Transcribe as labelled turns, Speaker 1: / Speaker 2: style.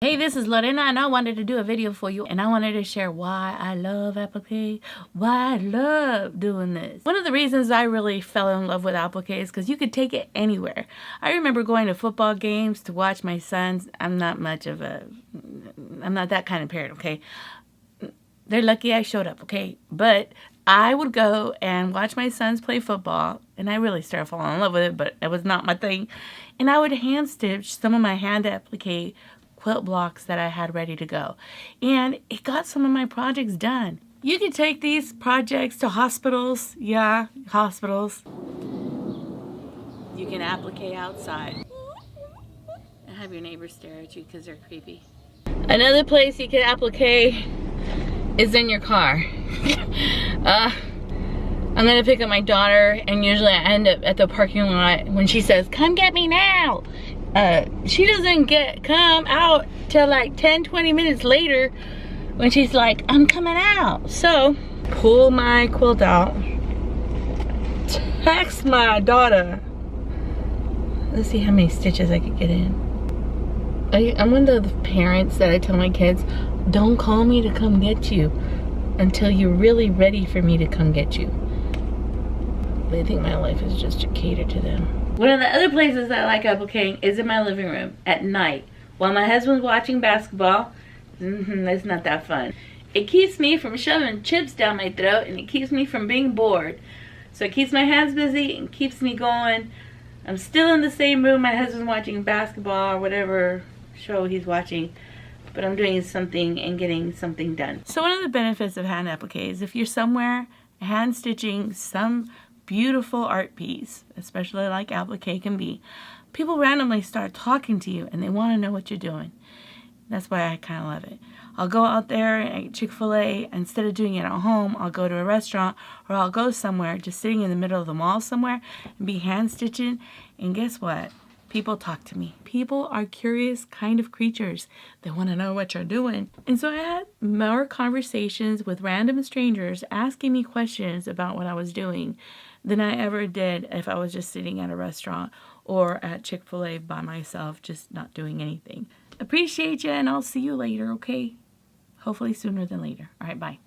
Speaker 1: Hey, this is Lorena, and I wanted to do a video for you, and I wanted to share why I love applique, why I love doing this. One of the reasons I really fell in love with applique is because you could take it anywhere. I remember going to football games to watch my sons. I'm not that kind of parent, okay? They're lucky I showed up, okay? But I would go and watch my sons play football, and I really started falling in love with it, but it was not my thing. And I would hand stitch some of my hand applique quilt blocks that I had ready to go. And it got some of my projects done. You can take these projects to hospitals. Yeah, hospitals. You can applique outside. And have your neighbors stare at you because they're creepy. Another place you can applique is in your car. I'm gonna pick up my daughter, and usually I end up at the parking lot when she says, "Come get me now." She doesn't come out till like 10-20 minutes later when she's like, "I'm coming out." So pull my quilt out, text my daughter. Let's see how many stitches I could get in. I'm one of the parents that I tell my kids, don't call me to come get you until you're really ready for me to come get you. They think my life is just to cater to them. One of the other places I like appliquing is in my living room at night while my husband's watching basketball. That's not that fun. It keeps me from shoving chips down my throat, and it keeps me from being bored. So it keeps my hands busy and keeps me going. I'm still in the same room my husband's watching basketball or whatever show he's watching, but I'm doing something and getting something done. So one of the benefits of hand applique is if you're somewhere hand stitching some beautiful art piece, especially like applique can be, people randomly start talking to you and they want to know what you're doing. That's why I kind of love it. I'll go out there at Chick-fil-A, instead of doing it at home, I'll go to a restaurant, or I'll go somewhere just sitting in the middle of the mall somewhere and be hand stitching, and guess what? People talk to me. People are curious kind of creatures. They want to know what you're doing. And so I had more conversations with random strangers asking me questions about what I was doing than I ever did if I was just sitting at a restaurant or at Chick-fil-A by myself, just not doing anything. Appreciate you, and I'll see you later, okay? Hopefully sooner than later. All right, bye.